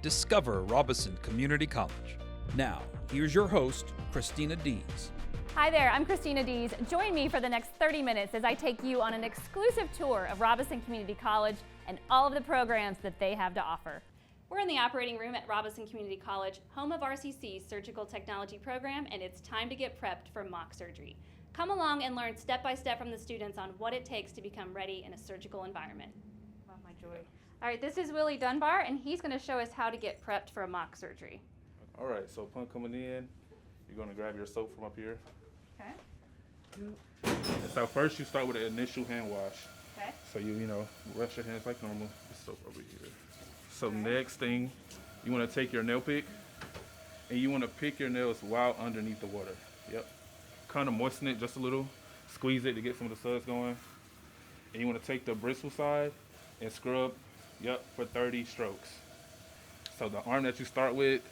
Discover Robeson Community College. Now, here's your host, Christina Dees. Hi there, I'm Christina Dees. Join me for the next 30 minutes as I take you on an exclusive tour of Robeson Community College and all of the programs that they have to offer. We're in the operating room at Robeson Community College, home of RCC's surgical technology program, and it's time to get prepped for mock surgery. Come along and learn step by step from the students on what it takes to become ready in a surgical environment. Oh, my joy. All right, this is Willie Dunbar, and he's going to show us how to get prepped for a mock surgery. All right, so upon coming in, you're going to grab your soap from up here. Okay. And so first you start with an initial hand wash. Okay. So you wash your hands like normal. The soap over here. So next thing, you want to take your nail pick, and you want to pick your nails while underneath the water. Yep. Kind of moisten it just a little. Squeeze it to get some of the suds going. And you want to take the bristle side and scrub, for 30 strokes. So the arm that you start with,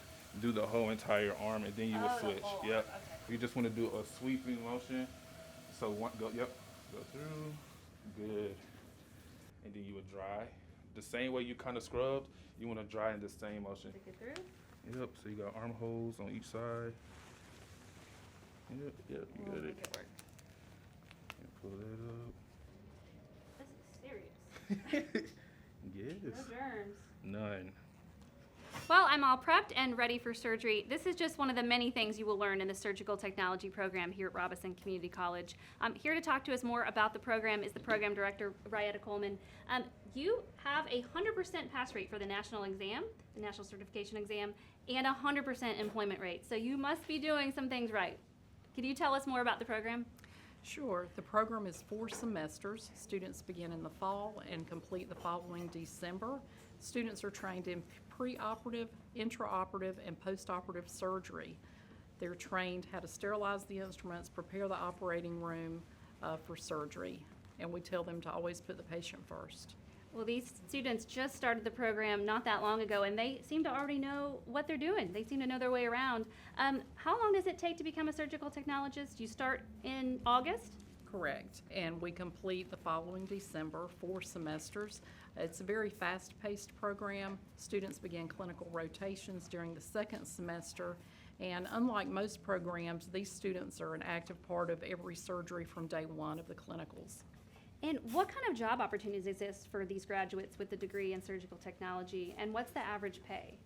do the whole entire arm, and then you will switch. Okay. You just want to do a sweeping motion. So go through, good. And then you would dry. The same way you kind of scrubbed, you want to dry in the same motion. Take it through? Yep, so you got armholes on each side. Yep, you got it. Make it work. Pull that up. This is serious. Yes. No germs. None. Well, I'm all prepped and ready for surgery. This is just one of the many things you will learn in the surgical technology program here at Robeson Community College. Here to talk to us more about the program is the program director, Ryetta Coleman. You have a 100% pass rate for the national exam, the national certification exam, and a 100% employment rate. So you must be doing some things right. Can you tell us more about the program? Sure. The program is 4 semesters. Students begin in the fall and complete the following December. Students are trained in preoperative, intraoperative, and postoperative surgery. They're trained how to sterilize the instruments, prepare the operating room for surgery, and we tell them to always put the patient first. Well, these students just started the program not that long ago, and they seem to already know what they're doing. They seem to know their way around. How long does it take to become a surgical technologist? You start in August? Correct, and we complete the following December, 4 semesters. It's a very fast-paced program. Students begin clinical rotations during the 2nd semester, and unlike most programs, these students are an active part of every surgery from day 1 of the clinicals. And what kind of job opportunities exist for these graduates with the degree in surgical technology, and what's the average pay?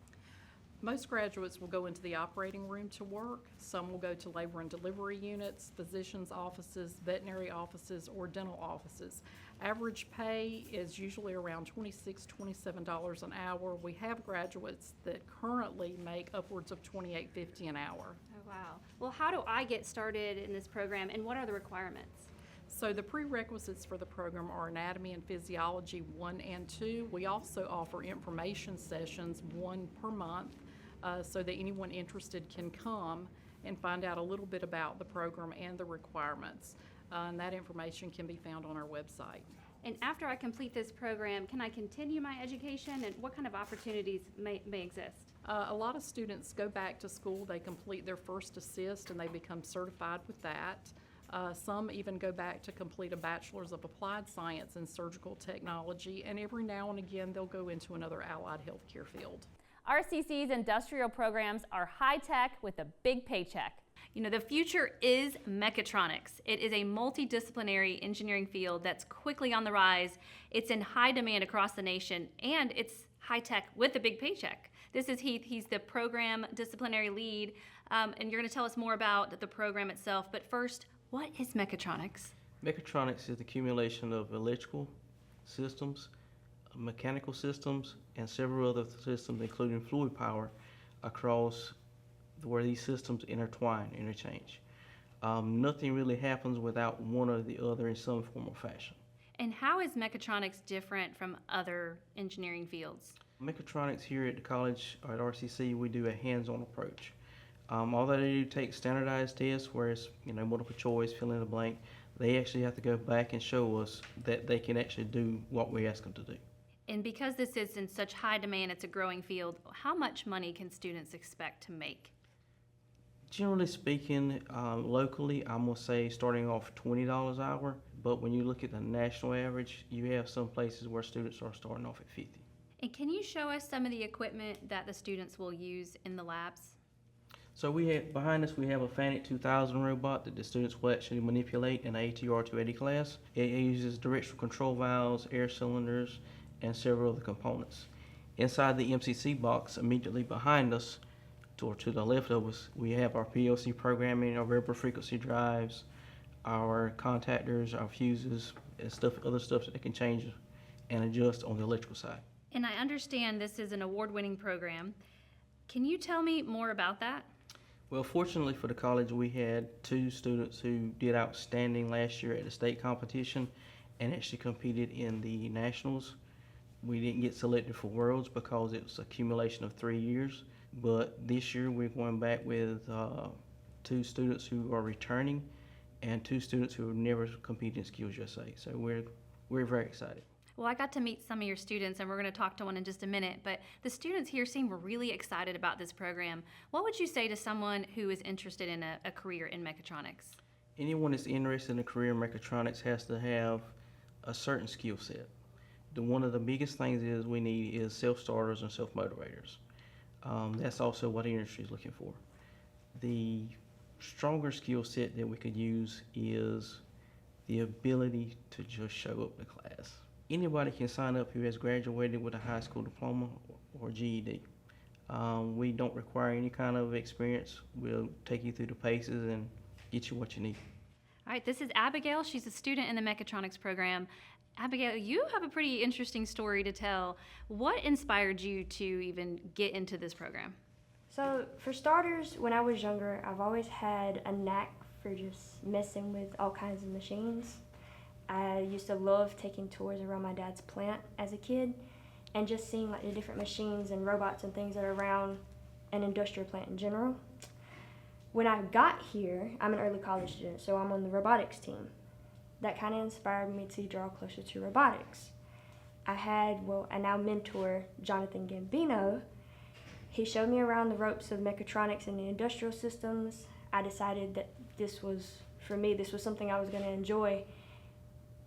Most graduates will go into the operating room to work. Some will go to labor and delivery units, physicians' offices, veterinary offices, or dental offices. Average pay is usually around $26, $27 an hour. We have graduates that currently make upwards of $28.50 an hour. Oh, wow. Well, how do I get started in this program, and what are the requirements? So the prerequisites for the program are Anatomy and Physiology 1 and 2. We also offer information sessions, 1 per month, so that anyone interested can come and find out a little bit about the program and the requirements. And that information can be found on our website. And after I complete this program, can I continue my education, and what kind of opportunities may exist? A lot of students go back to school, they complete their first assist, and they become certified with that. Some even go back to complete a Bachelor's of Applied Science in Surgical Technology, and every now and again they'll go into another allied healthcare field. RCC's industrial programs are high-tech with a big paycheck. You know, the future is mechatronics. It is a multidisciplinary engineering field that's quickly on the rise. It's in high demand across the nation, and it's high-tech with a big paycheck. This is Heath. He's the program disciplinary lead, and you're going to tell us more about the program itself. But first, what is mechatronics? Mechatronics is the accumulation of electrical systems, mechanical systems, and several other systems, including fluid power, across where these systems interchange. Nothing really happens without one or the other in some form or fashion. And how is mechatronics different from other engineering fields? Mechatronics here at the college, or at RCC, we do a hands-on approach. Although they do take standardized tests, where it's multiple choice, fill in the blank, they actually have to go back and show us that they can actually do what we ask them to do. And because this is in such high demand, it's a growing field, how much money can students expect to make? Generally speaking, locally, I'm going to say starting off $20 an hour, but when you look at the national average, you have some places where students are starting off at $50. And can you show us some of the equipment that the students will use in the labs? So behind us we have a FANUC 2000 robot that the students will actually manipulate in the ATR 280 class. It uses directional control valves, air cylinders, and several other components. Inside the MCC box, immediately behind us, or to the left of us, we have our PLC programming, our variable frequency drives, our contactors, our fuses, and other stuff that they can change and adjust on the electrical side. And I understand this is an award-winning program. Can you tell me more about that? Well, fortunately for the college, we had 2 students who did outstanding last year at the state competition and actually competed in the nationals. We didn't get selected for Worlds because it was an accumulation of 3 years, but this year we're going back with 2 students who are returning and 2 students who have never competed in Skills USA. So we're very excited. Well, I got to meet some of your students, and we're going to talk to one in just a minute, but the students here seem really excited about this program. What would you say to someone who is interested in a career in mechatronics? Anyone that's interested in a career in mechatronics has to have a certain skill set. One of the biggest things is we need is self-starters and self-motivators. That's also what the industry is looking for. The stronger skill set that we could use is the ability to just show up to class. Anybody can sign up who has graduated with a high school diploma or GED. We don't require any kind of experience. We'll take you through the paces and get you what you need. All right, this is Abigail. She's a student in the mechatronics program. Abigail, you have a pretty interesting story to tell. What inspired you to even get into this program? So, for starters, when I was younger, I've always had a knack for just messing with all kinds of machines. I used to love taking tours around my dad's plant as a kid and just seeing like the different machines and robots and things that are around an industrial plant in general. When I got here, I'm an early college student, so I'm on the robotics team. That kind of inspired me to draw closer to robotics. I now mentor Jonathan Gambino. He showed me around the ropes of mechatronics and the industrial systems. I decided that this was something I was going to enjoy.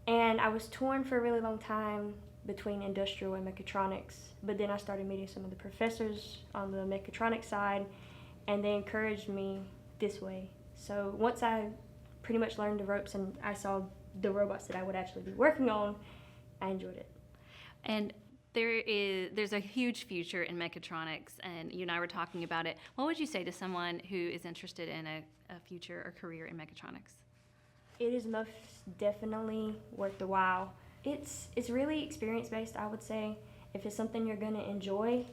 And I was torn for a really long time between industrial and mechatronics, but then I started meeting some of the professors on the mechatronics side, and they encouraged me this way. So once I pretty much learned the ropes and I saw the robots that I would actually be working on, I enjoyed it. And there's a huge future in mechatronics, and you and I were talking about it. What would you say to someone who is interested in a future or career in mechatronics? It is most definitely worth the while. It's really experience-based, I would say. If it's something you're going to enjoy,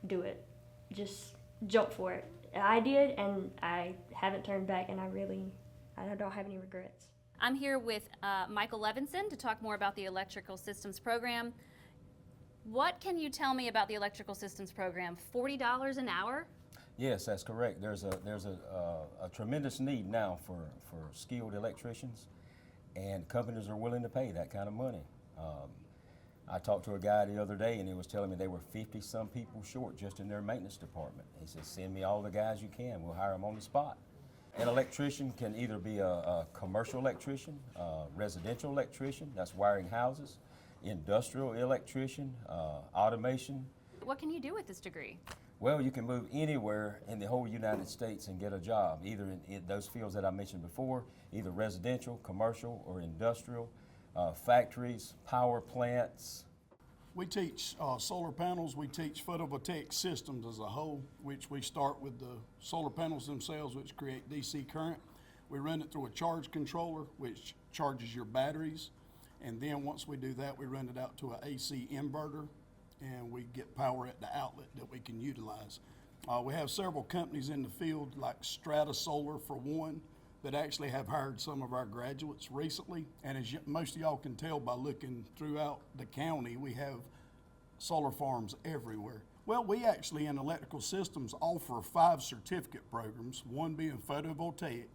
do it. Just jump for it. I did, and I haven't turned back, and I don't have any regrets. I'm here with Michael Levinson to talk more about the Electrical Systems program. What can you tell me about the Electrical Systems program? $40 an hour? Yes, that's correct. There's a tremendous need now for skilled electricians, and companies are willing to pay that kind of money. I talked to a guy the other day, and he was telling me they were 50-some people short just in their maintenance department. He said, send me all the guys you can. We'll hire them on the spot. An electrician can either be a commercial electrician, residential electrician, that's wiring houses, industrial electrician, automation. What can you do with this degree? Well, you can move anywhere in the whole United States and get a job, either in those fields that I mentioned before, either residential, commercial, or industrial, factories, power plants. We teach solar panels, we teach photovoltaic systems as a whole, which we start with the solar panels themselves, which create DC current. We run it through a charge controller, which charges your batteries. And then once we do that, we run it out to an AC inverter, and we get power at the outlet that we can utilize. We have several companies in the field, like Strata Solar for one, that actually have hired some of our graduates recently. And as most of y'all can tell by looking throughout the county, we have solar farms everywhere. Well, we actually in electrical systems offer 5 certificate programs, one being photovoltaic.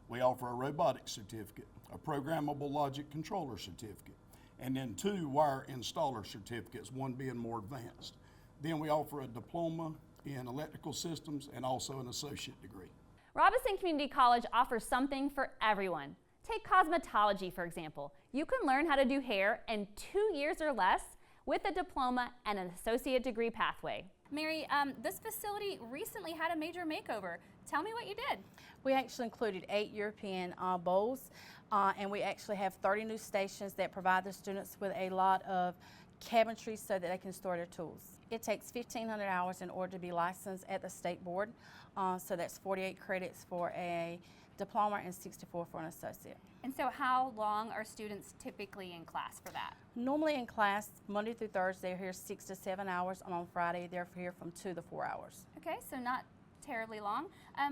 We offer a robotics certificate, a programmable logic controller certificate, and then 2 wire installer certificates, one being more advanced. Then we offer a diploma in electrical systems and also an associate degree. Robeson Community College offers something for everyone. Take cosmetology, for example. You can learn how to do hair in 2 years or less with a diploma and an associate degree pathway. Mary, this facility recently had a major makeover. Tell me what you did. We actually included 8 European bowls, and we actually have 30 new stations that provide the students with a lot of cabinetry so that they can store their tools. It takes 1,500 hours in order to be licensed at the state board, so that's 48 credits for a diploma and 64 for an associate. And so how long are students typically in class for that? Normally in class, Monday through Thursday, they're here 6 to 7 hours, and on Friday, they're here from 2 to 4 hours. Okay, so not terribly long,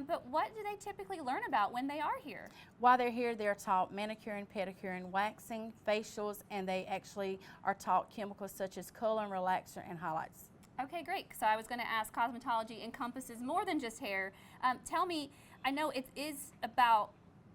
but what do they typically learn about when they are here? While they're here, they're taught manicuring, pedicuring, waxing, facials, and they actually are taught chemicals such as color and relaxer and highlights. Okay, great. So I was going to ask, cosmetology encompasses more than just hair. Tell me, I know it is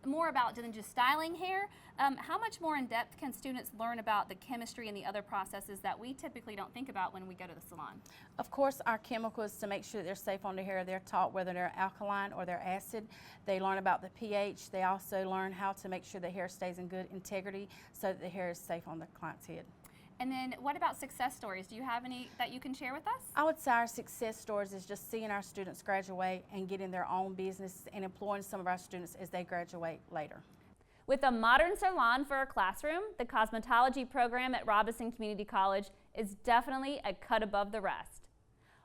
more about than just styling hair. How much more in depth can students learn about the chemistry and the other processes that we typically don't think about when we go to the salon? Of course, our chemicals, to make sure that they're safe on the hair, they're taught whether they're alkaline or they're acid. They learn about the pH. They also learn how to make sure the hair stays in good integrity so that the hair is safe on the client's head. And then what about success stories? Do you have any that you can share with us? I would say our success stories is just seeing our students graduate and getting their own business and employing some of our students as they graduate later. With a modern salon for a classroom, the cosmetology program at Robeson Community College is definitely a cut above the rest.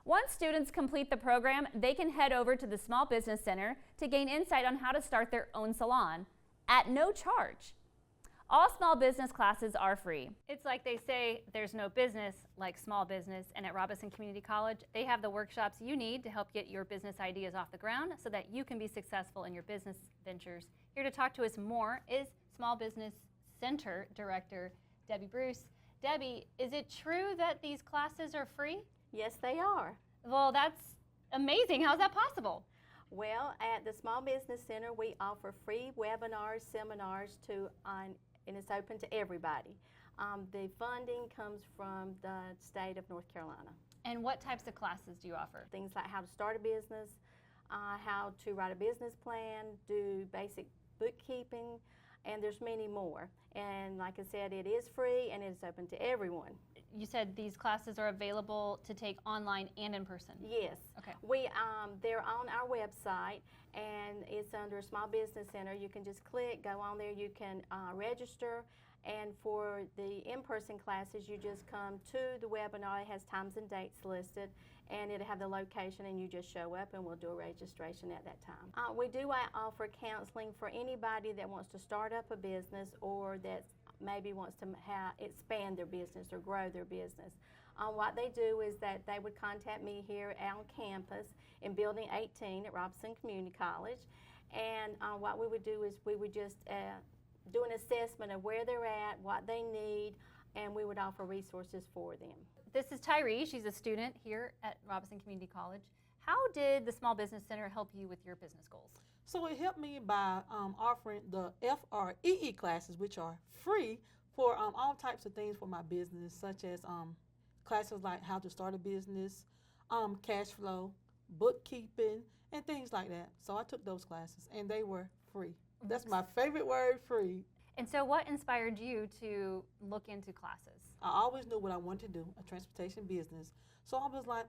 Once students complete the program, they can head over to the Small Business Center to gain insight on how to start their own salon at no charge. All small business classes are free. It's like they say, there's no business like small business, and at Robeson Community College, they have the workshops you need to help get your business ideas off the ground so that you can be successful in your business ventures. Here to talk to us more is Small Business Center Director Debbie Bruce. Debbie, is it true that these classes are free? Yes, they are. Well, that's amazing. How's that possible? Well, at the Small Business Center, we offer free webinars, seminars and it's open to everybody. The funding comes from the state of North Carolina. And what types of classes do you offer? Things like how to start a business, how to write a business plan, do basic bookkeeping, and there's many more. And like I said, it is free and it's open to everyone. You said these classes are available to take online and in person? Yes. Okay. They're on our website, and it's under Small Business Center. You can just click, go on there, you can register, and for the in-person classes, you just come to the webinar. It has times and dates listed, and it'll have the location, and you just show up, and we'll do a registration at that time. We do offer counseling for anybody that wants to start up a business or that maybe wants to expand their business or grow their business. What they do is that they would contact me here on campus in Building 18 at Robeson Community College, and what we would do is we would just do an assessment of where they're at, what they need, and we would offer resources for them. This is Tyree. She's a student here at Robeson Community College. How did the Small Business Center help you with your business goals? So it helped me by offering the FREE classes, which are free for all types of things for my business, such as classes like how to start a business, cash flow, bookkeeping, and things like that. So I took those classes, and they were free. That's my favorite word, free. And so what inspired you to look into classes? I always knew what I wanted to do, a transportation business. So I was like,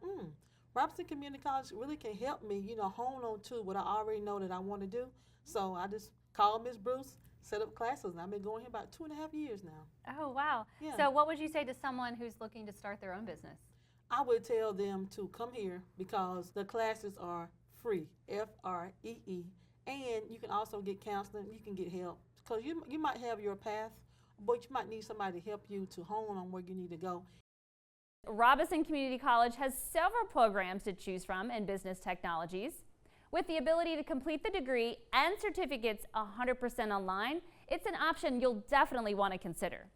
Robeson Community College really can help me, hone on to what I already know that I want to do. So I just called Ms. Bruce, set up classes, and I've been going here about 2.5 years now. Oh, wow. Yeah. So what would you say to someone who's looking to start their own business? I would tell them to come here because the classes are free, FREE, and you can also get counseling, you can get help. Because you might have your path, but you might need somebody to help you to hone on where you need to go. Robeson Community College has several programs to choose from in business technologies. With the ability to complete the degree and certificates 100% online, it's an option you'll definitely want to consider.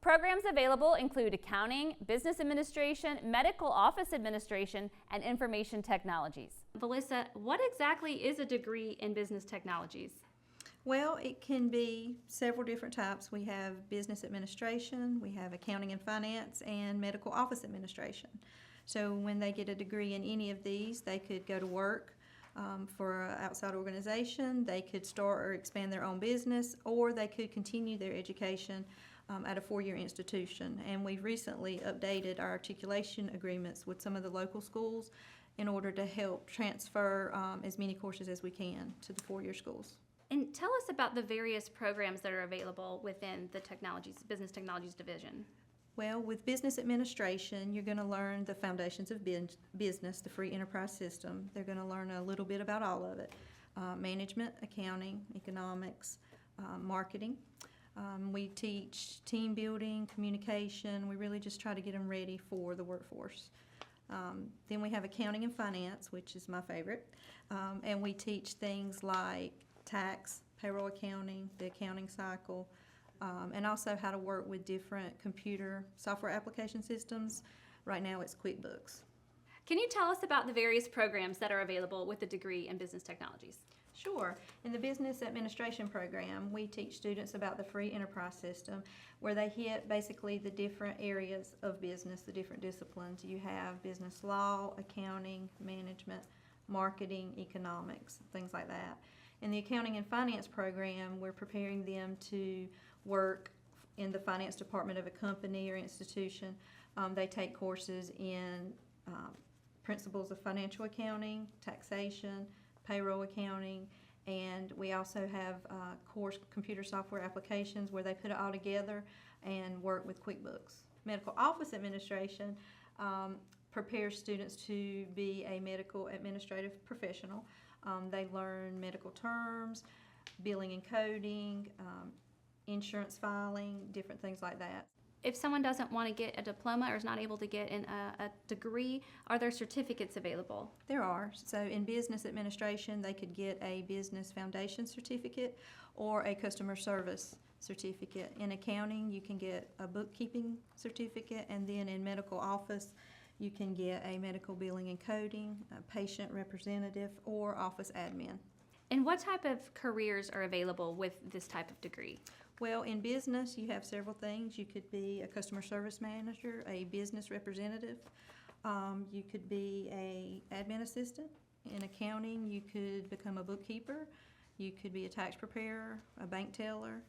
Programs available include accounting, business administration, medical office administration, and information technologies. Valissa, what exactly is a degree in business technologies? Well, it can be several different types. We have business administration, we have accounting and finance, and medical office administration. So when they get a degree in any of these, they could go to work for an outside organization, they could start or expand their own business, or they could continue their education at a four-year institution. And we've recently updated our articulation agreements with some of the local schools in order to help transfer as many courses as we can to the four-year schools. And tell us about the various programs that are available within the Business Technologies division. Well, with business administration, you're going to learn the foundations of business, the free enterprise system. They're going to learn a little bit about all of it. Management, accounting, economics, marketing. We teach team building, communication. We really just try to get them ready for the workforce. Then we have accounting and finance, which is my favorite. And we teach things like tax, payroll accounting, the accounting cycle, and also how to work with different computer software application systems. Right now it's QuickBooks. Can you tell us about the various programs that are available with a degree in business technologies? Sure. In the business administration program, we teach students about the free enterprise system, where they hit basically the different areas of business, the different disciplines. You have business law, accounting, management, marketing, economics, things like that. In the accounting and finance program, we're preparing them to work in the finance department of a company or institution. They take courses in principles of financial accounting, taxation, payroll accounting, and we also have course computer software applications where they put it all together and work with QuickBooks. Medical office administration prepares students to be a medical administrative professional. They learn medical terms, billing and coding, insurance filing, different things like that. If someone doesn't want to get a diploma or is not able to get a degree, are there certificates available? There are. So in business administration, they could get a business foundation certificate or a customer service certificate. In accounting, you can get a bookkeeping certificate, and then in medical office, you can get a medical billing and coding, a patient representative, or office admin. And what type of careers are available with this type of degree? Well, in business, you have several things. You could be a customer service manager, a business representative. You could be a admin assistant. In accounting, you could become a bookkeeper. You could be a tax preparer, a bank teller,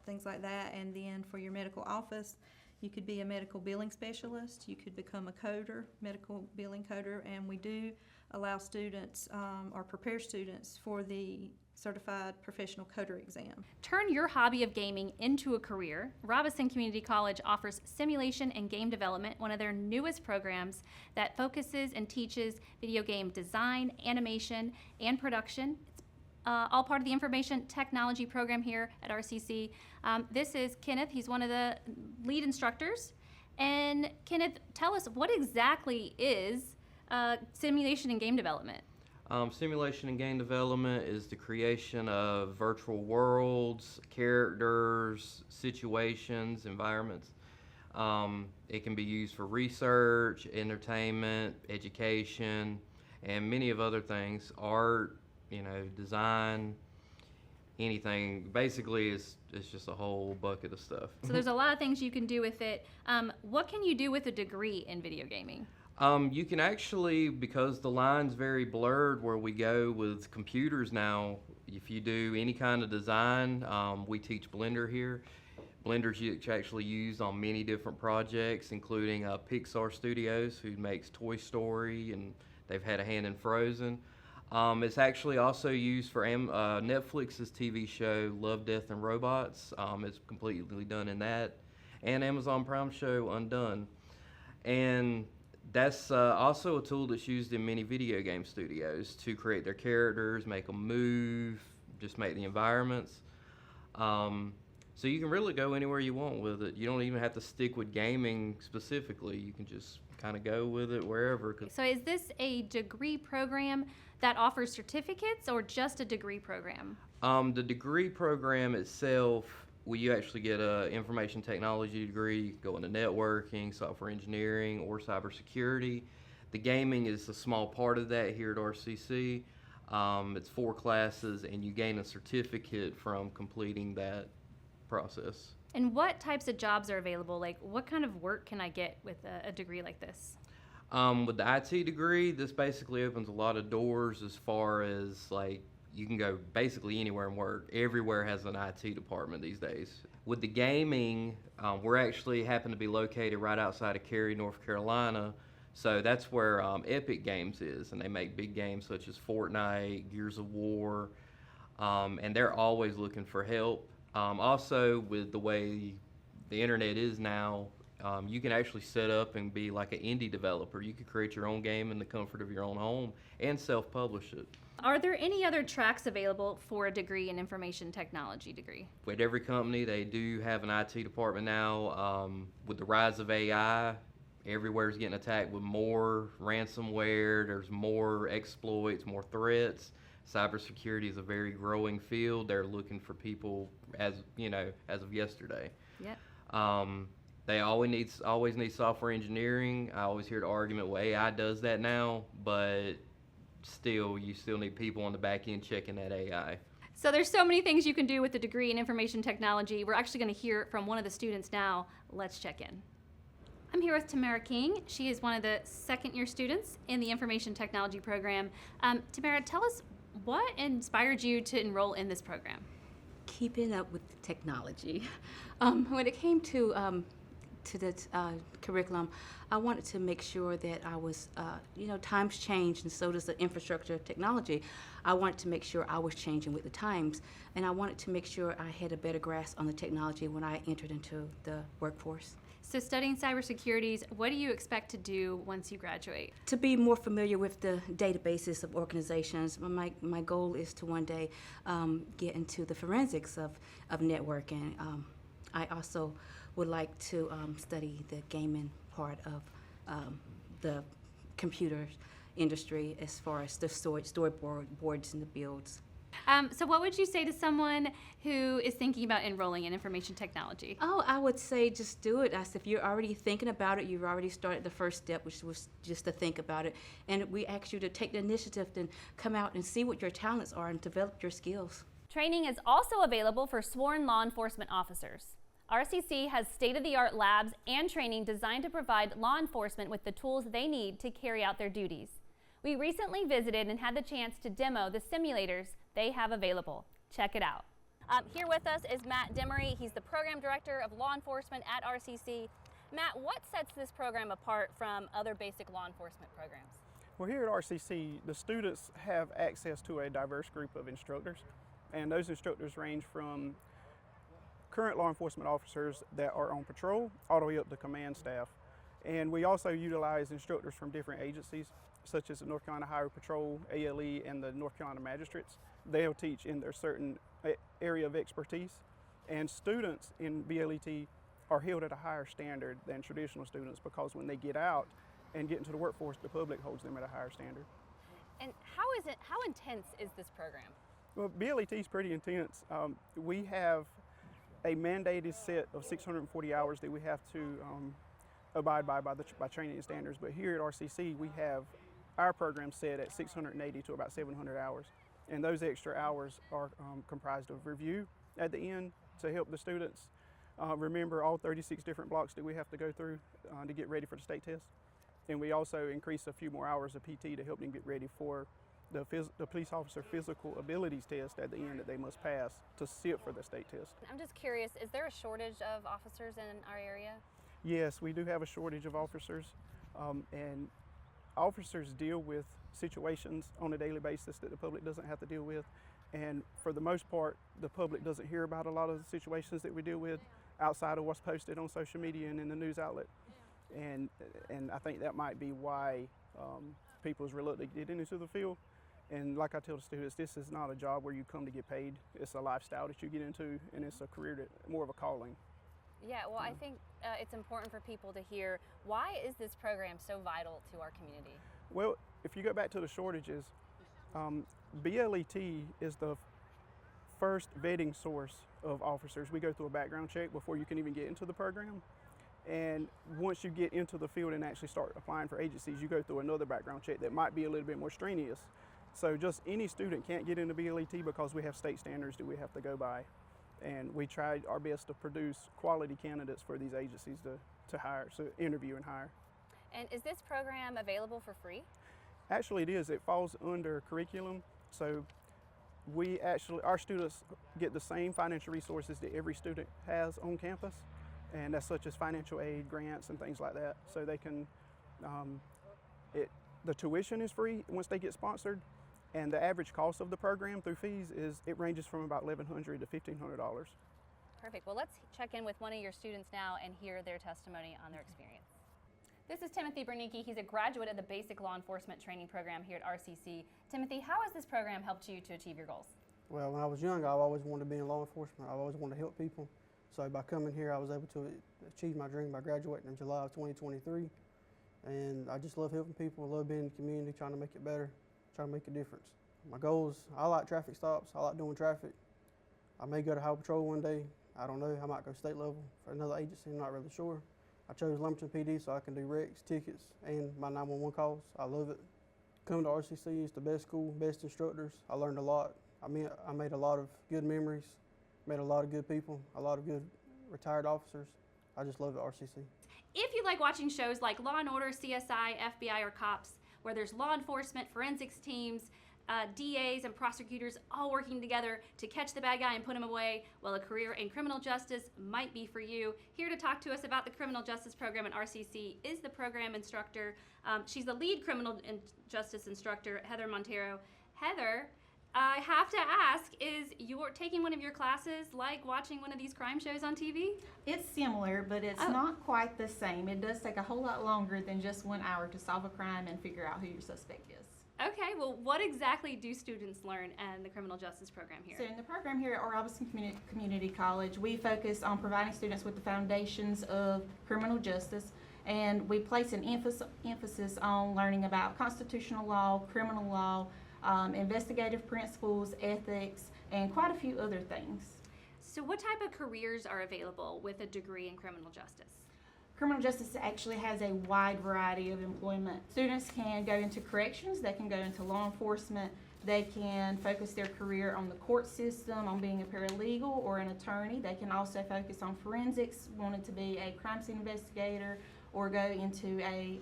things like that. And then for your medical office, you could be a medical billing specialist. You could become a coder, medical billing coder, and we do allow students or prepare students for the Certified Professional Coder exam. Turn your hobby of gaming into a career. Robeson Community College offers simulation and game development, one of their newest programs that focuses and teaches video game design, animation, and production. It's all part of the information technology program here at RCC. This is Kenneth. He's one of the lead instructors. And Kenneth, tell us, what exactly is simulation and game development? Simulation and game development is the creation of virtual worlds, characters, situations, environments. It can be used for research, entertainment, education, and many of other things. Art, design, anything. Basically, it's just a whole bucket of stuff. So there's a lot of things you can do with it. What can you do with a degree in video gaming? You can actually, because the line's very blurred where we go with computers now, if you do any kind of design, we teach Blender here. Blender's actually used on many different projects, including Pixar Studios, who makes Toy Story, and they've had a hand in Frozen. It's actually also used for Netflix's TV show Love, Death, and Robots. It's completely done in that, and Amazon Prime show Undone. And that's also a tool that's used in many video game studios to create their characters, make them move, just make the environments. So you can really go anywhere you want with it. You don't even have to stick with gaming specifically. You can just kind of go with it wherever. So is this a degree program that offers certificates or just a degree program? The degree program itself, you actually get an information technology degree. You can go into networking, software engineering, or cybersecurity. The gaming is a small part of that here at RCC. It's 4 classes, and you gain a certificate from completing that process. And what types of jobs are available? Like, what kind of work can I get with a degree like this? With the IT degree, this basically opens a lot of doors as far as, like, you can go basically anywhere and work. Everywhere has an IT department these days. With the gaming, we're actually happen to be located right outside of Cary, North Carolina. So that's where Epic Games is, and they make big games such as Fortnite, Gears of War, and they're always looking for help. Also, with the way the internet is now, you can actually set up and be like an indie developer. You could create your own game in the comfort of your own home and self-publish it. Are there any other tracks available for a degree in information technology degree? With every company, they do have an IT department now. With the rise of AI, everywhere's getting attacked with more ransomware. There's more exploits, more threats. Cybersecurity is a very growing field. They're looking for people as of yesterday. Yep. They always need software engineering. I always hear the argument, well, AI does that now, but you still need people on the back end checking that AI. So there's so many things you can do with the degree in information technology. We're actually going to hear from one of the students now. Let's check in. I'm here with Tamara King. She is one of the second-year students in the information technology program. Tamara, tell us what inspired you to enroll in this program? Keeping up with the technology. When it came to the curriculum, I wanted to make sure that I was, times change, and so does the infrastructure of technology. I wanted to make sure I was changing with the times, and I wanted to make sure I had a better grasp on the technology when I entered into the workforce. So studying cybersecurity, what do you expect to do once you graduate? To be more familiar with the databases of organizations. My goal is to one day get into the forensics of networking. I also would like to study the gaming part of the computer industry as far as the storyboards and the builds. So what would you say to someone who is thinking about enrolling in information technology? Oh, I would say just do it. If you're already thinking about it, you've already started the first step, which was just to think about it. And we ask you to take the initiative and come out and see what your talents are and develop your skills. Training is also available for sworn law enforcement officers. RCC has state-of-the-art labs and training designed to provide law enforcement with the tools they need to carry out their duties. We recently visited and had the chance to demo the simulators they have available. Check it out. Here with us is Matt Demery. He's the Program Director of Law Enforcement at RCC. Matt, what sets this program apart from other basic law enforcement programs? Well, here at RCC, the students have access to a diverse group of instructors, and those instructors range from current law enforcement officers that are on patrol all the way up to command staff. And we also utilize instructors from different agencies, such as the North Carolina Highway Patrol, ALE, and the North Carolina Magistrates. They'll teach in their certain area of expertise, and students in BLET are held at a higher standard than traditional students because when they get out and get into the workforce, the public holds them at a higher standard. And how intense is this program? Well, BLET is pretty intense. We have a mandated set of 640 hours that we have to abide by training standards, but here at RCC we have our program set at 680 to about 700 hours, and those extra hours are comprised of review at the end to help the students remember all 36 different blocks that we have to go through to get ready for the state test, and we also increase a few more hours of PT to help them get ready for the police officer physical abilities test at the end that they must pass to sit for the state test. I'm just curious, is there a shortage of officers in our area? Yes, we do have a shortage of officers, and officers deal with situations on a daily basis that the public doesn't have to deal with, and for the most part the public doesn't hear about a lot of the situations that we deal with outside of what's posted on social media and in the news outlet, and I think that might be why people is reluctant to get into the field. And like I tell the students, this is not a job where you come to get paid. It's a lifestyle that you get into, and it's a career more of a calling. Yeah, well, I think it's important for people to hear, why is this program so vital to our community? Well, if you go back to the shortages, BLET is the first vetting source of officers. We go through a background check before you can even get into the program. And once you get into the field and actually start applying for agencies, you go through another background check that might be a little bit more strenuous. So just any student can't get into BLET because we have state standards that we have to go by. And we try our best to produce quality candidates for these agencies to hire, so interview and hire. And is this program available for free? Actually it is. It falls under curriculum. So Our students get the same financial resources that every student has on campus, and that's such as financial aid, grants, and things like that. So they can, the tuition is free once they get sponsored, and the average cost of the program through fees it ranges from about $1,100 to $1,500. Perfect. Well, let's check in with one of your students now and hear their testimony on their experience. This is Timothy Bernicki. He's a graduate of the Basic Law Enforcement Training Program here at RCC. Timothy, how has this program helped you to achieve your goals? Well, when I was young, I always wanted to be in law enforcement. I always wanted to help people. So by coming here, I was able to achieve my dream by graduating in July of 2023. And I just love helping people. I love being in the community, trying to make it better, trying to make a difference. My goals, I like traffic stops. I like doing traffic. I may go to Highway Patrol one day. I don't know. I might go state level for another agency. I'm not really sure. I chose Lumberton PD so I can do wrecks, tickets, and my 911 calls. I love it. Coming to RCC is the best school, best instructors. I learned a lot. I made a lot of good memories, met a lot of good people, a lot of good retired officers. I just love it, RCC. If you like watching shows like Law & Order, CSI, FBI, or Cops, where there's law enforcement, forensics teams, DAs and prosecutors all working together to catch the bad guy and put him away, well, a career in criminal justice might be for you. Here to talk to us about the criminal justice program at RCC is the program instructor. She's the lead criminal justice instructor, Heather Montero. Heather, I have to ask, is you're taking one of your classes like watching one of these crime shows on TV? It's similar, but it's not quite the same. It does take a whole lot longer than just 1 hour to solve a crime and figure out who your suspect is. Okay, well, what exactly do students learn in the criminal justice program here? So in the program here at Robeson Community College, we focus on providing students with the foundations of criminal justice, and we place an emphasis on learning about constitutional law, criminal law, investigative principles, ethics, and quite a few other things. So what type of careers are available with a degree in criminal justice? Criminal justice actually has a wide variety of employment. Students can go into corrections, they can go into law enforcement, they can focus their career on the court system, on being a paralegal or an attorney. They can also focus on forensics, wanting to be a crime scene investigator, or go into a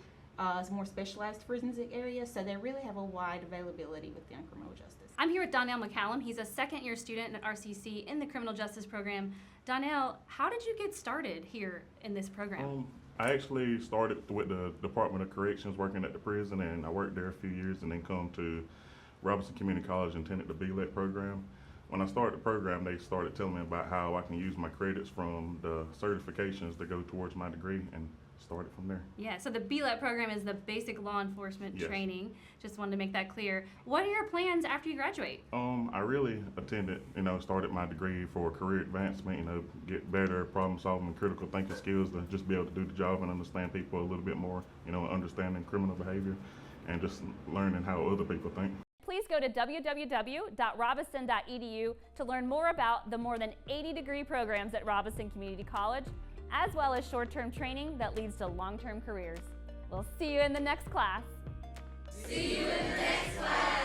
more specialized forensic area. So they really have a wide availability within criminal justice. I'm here with Donnell McCallum. He's a second-year student at RCC in the criminal justice program. Donnell, how did you get started here in this program? I actually started with the Department of Corrections working at the prison, and I worked there a few years and then come to Robeson Community College and attended the BLET program. When I started the program, they started telling me about how I can use my credits from the certifications to go towards my degree, and started from there. Yeah, so the BLET program is the basic law enforcement Yes. training. Just wanted to make that clear. What are your plans after you graduate? I really started my degree for career advancement, get better problem solving, critical thinking skills to just be able to do the job and understand people a little bit more, understanding criminal behavior and just learning how other people think. Please go to www.robeson.edu to learn more about the more than 80 degree programs at Robeson Community College, as well as short-term training that leads to long-term careers. We'll see you in the next class. See you in the next class.